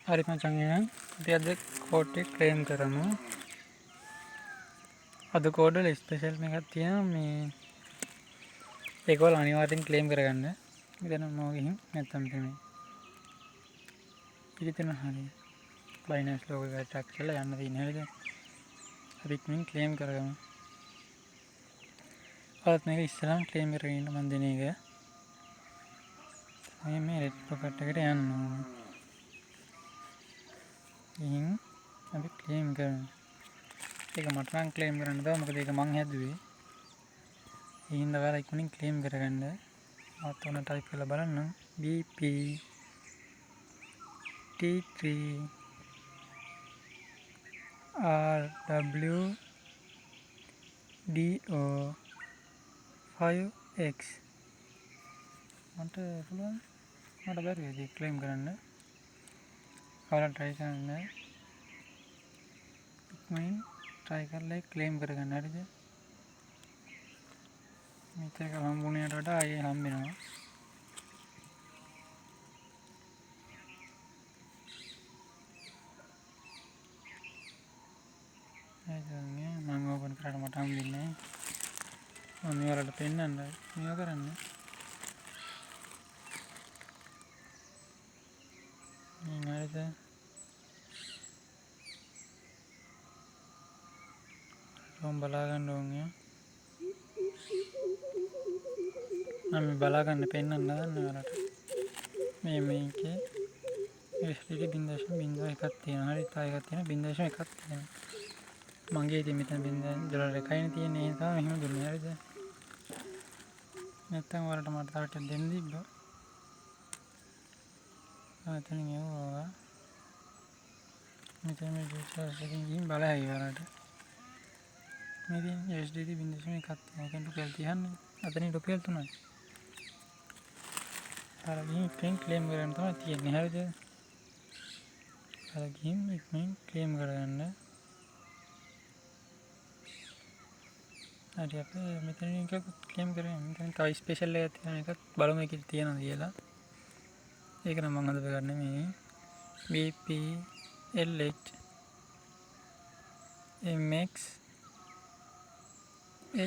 හරි මචං එහෙනම් අපි අද කෝඩ් එක ක්ලේම් කරමු. අද කෝඩ් වල ස්පෙෂල් එකක් තියෙනවා මේ ඒකවල අනිවාර්යෙන් ක්ලේම් කරගන්න. මෙතන මොකක් ගිහින් නැත්තම් තමයි. පිළිතන හරිය. බයිනන්ස් ලෝගෝ එක ටැප් කරලා යන්න තියෙන හරියද? අපි ඉක්මනින් ක්ලේම් කරගමු. ඔයාලත් මේක ඉස්සරහම ක්ලේම් කරගෙන ඉන්න මන් දෙන එක. මේ රෙඩ් පොකට් එකට යන්න ඕනේ. ඉතින් අපි ක්ලේම් කරමු. ඒක මට නම් ක්ලේම් කරන්න බෑ මොකද ඒක මං හැදුවේ. ඒ හින්දා ඔයාලා ඉක්මනින් ක්ලේම් කරගන්න. මත් උන ටයිප් කරලා බලන්න. BP T3 RW DO 5X මට පුළුවන් මට බැරි වෙයි ක්ලේම් කරන්න. ඔයාලා try කරන්න. ඉක්මනින් try කරලා ක්ලේම් කරගන්න හරිද? මේක හම්බුණාට වඩා ආයේ හම්බ වෙනවා. මම ඕපන් කරාට මට හම්බෙන්නේ නැහැ. මම ඔයාලට පෙන්නන්න මේවා කරන්න. හරිද? මම බලා ගන්න ඕනේ. මම බලා ගන්න පෙන්නන්න ගන්න ඔයාලට. මේකේ USDT 0.01ක් තියෙනවා. හරි තා එකක් තියෙනවා 0.1ක් තියෙනවා. මගේ ඉතින් මෙතන $0.1යි තියෙන්නේ. ඒ තමයි මෙහෙම දුන්නේ. හරිද? නැත්තම් ඔයාලට මට තව ටිකක් දෙන්න තිබ්බා. එතනින් එවුවා. මෙතන මේ ඩීටේල්ස් එකකින් ගිහින් බලයි ඔයාලට. මේ තියෙන USDT 0.1ක් තියෙනවා. ඒකෙන් රුපියල් 30න්නේ. අතනින් රුපියල් 3යි. අර ගිහින් ක්ලේම් කරන්න තමයි තියෙන්නේ. හරිද? අර ගිහින් ඉක්මනින් ක්ලේම් කරගන්න. හරි අපි මෙතන එකක් ක්ලේම් කරගෙන මෙතන තව ස්පෙෂල් එකක් තියෙන එකක් බලමු එකේ තියෙනවද කියලා. ඒක නම් මම හදපගන්නේ මේ BP LH MX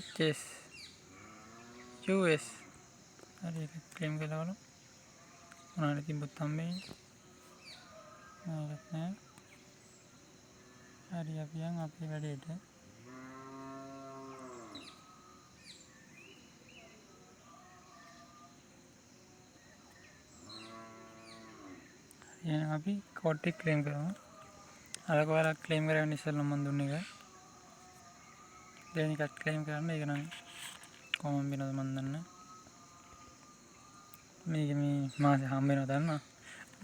HS US හරි ඒක ක්ලේම් කරලා බලමු. මොනවද තිබ්බත් හම්බෙන්නේ. නේද නෑ. හරි අපි යන් අපේ වැඩේට. එහෙනම් අපි කෝඩ් එක ක්ලේම් කරමු. අර කොහොමද ක්ලේම් කරන්න ඉස්සෙල්ලා මම දුන්න එක. දැන් එකක් ක්ලේම් කරන්න ඒක නම් කොහොම වෙනවද මන් දන්නේ. මේක මේ මාසේ හම්බ වෙනවද දන්නා.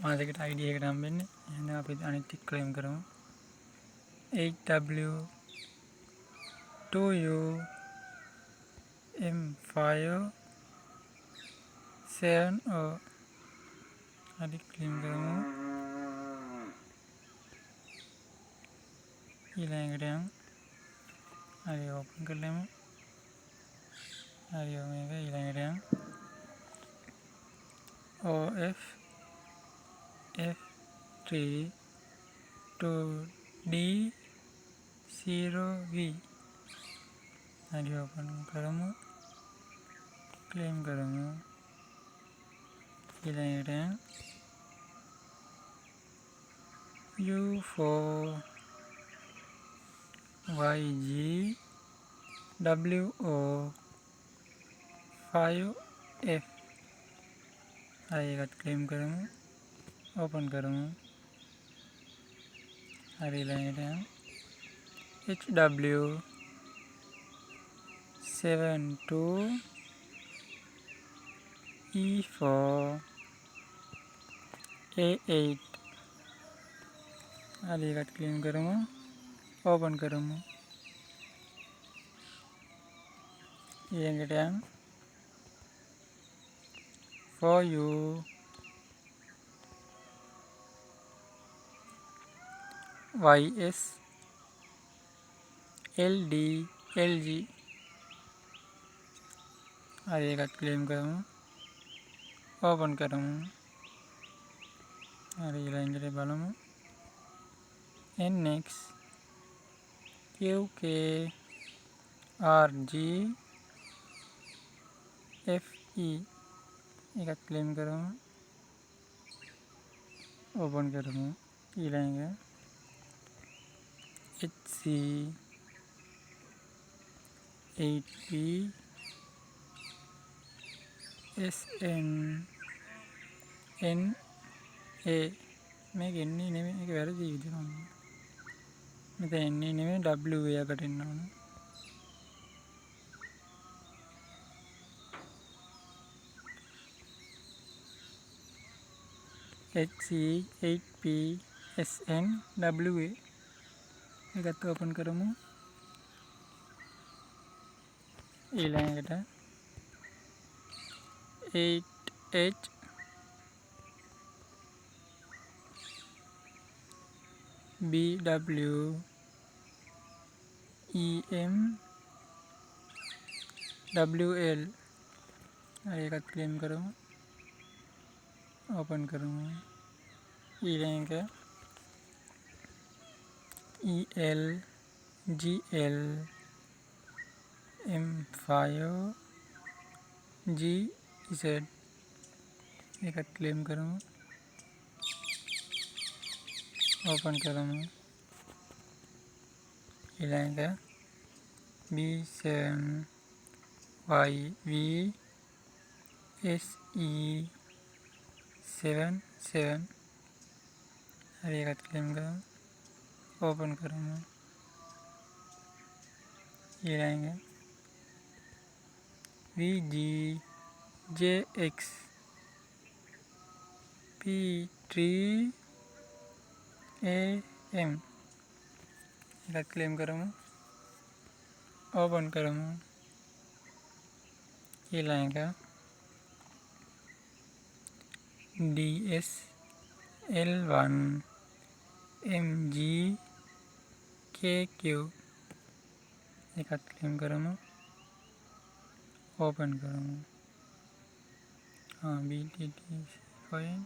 මාසෙකට ID එකට හම්බෙන්නේ. එහෙනම් අපි අනිත් එක ක්ලේම් කරමු. 8W 2U M5 7O හරි ක්ලේම් කරමු. ඊළඟට යන් හරි ඕපන් කරලමු. හරි මේක ඊළඟට යන් OF F3 2D0V හරි ඕපන් කරමු. ක්ලේම් කරමු. ඊළඟට යන් U4 YG WO 5F හරි එකත් ක්ලේම් කරමු. ඕපන් කරමු. හරි ඊළඟට යන් HW 72 E4 A8 හරි එකත් ක්ලේම් කරමු. ඕපන් කරමු. ඊළඟට යන් 4U YS LD LG හරි එකත් ක්ලේම් කරමු. ඕපන් කරමු. හරි ඊළඟට බලමු NX QK RG FE එකත් ක්ලේම් කරමු ඕපන් කරමු ඊළඟ HC 8P SN NA මේක එන්නේ නෙමෙයි මේක වැරදි විදිහට වුණා මෙතන එන්නේ නෙමෙයි WA එකට එන්න ඕන HC 8P SN WA එකත් ඕපන් කරමු ඊළඟට 8H BW EM WL හරි එකත් ක්ලේම් කරමු ඕපන් කරමු ඊළඟ EL GL M5 GZ එකත් ක්ලේම් කරමු ඕපන් කරමු ඊළඟ B7 YV SE 77 හරි එකත් ක්ලේම් කරමු ඕපන් කරමු ඊළඟ VG JX P3 AM එකත් ක්ලේම් කරමු ඕපන් කරමු ඊළඟ DS L1 MG KQ එකත් ක්ලේම් කරමු ඕපන් කරමු BTT coin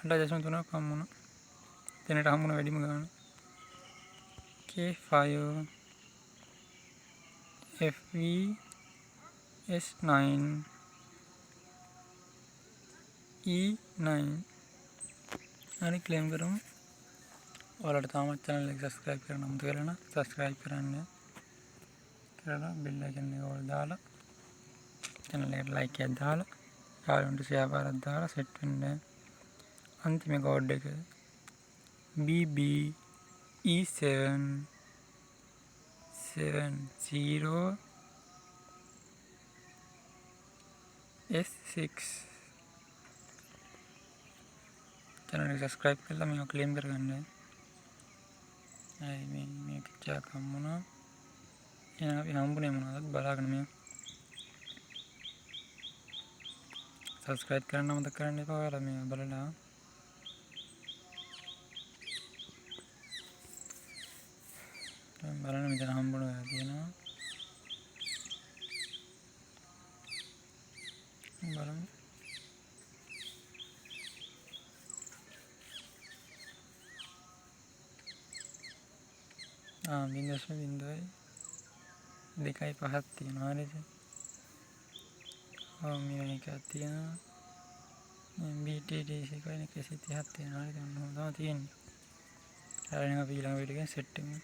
8.3ක් හම්බුණා දැනට හම්බුණ වැඩිම ගාන K5 FV S9 E9 හරි ක්ලේම් කරමු ඔයාලට තාමත් channel එක subscribe කරන්න අමතක වෙලා නම් subscribe කරන්න කරලා bell icon එක ඕල් දාලා channel එකට like එකක් දාලා යාළුවන්ට share පාරක් දාලා set වෙන්න අන්තිම code එක BB E7 70 S6 channel එක subscribe කරලා මේක claim කරගන්න. හරි මේ picture එක හම්බුණා. එහෙනම් අපි හම්බුනේ මොනවද බලාගන්න මේ. subscribe කරන්න අමතක කරන්න එපා ඔයාලා මේ බලලා. බලන්න මෙතන හම්බුණා තියෙනවා. බලමු. බින්දස් බින්දුවයි 2.5ක් තියෙනවා නේද? මේ එකක් තියෙනවා. BTTC coin 130ක් තියෙනවා නේද? ඔන්න තමයි තියෙන්නේ. හරිනම් අපි ඊළඟ වීඩියෝ එකෙන් සෙට් වෙමු.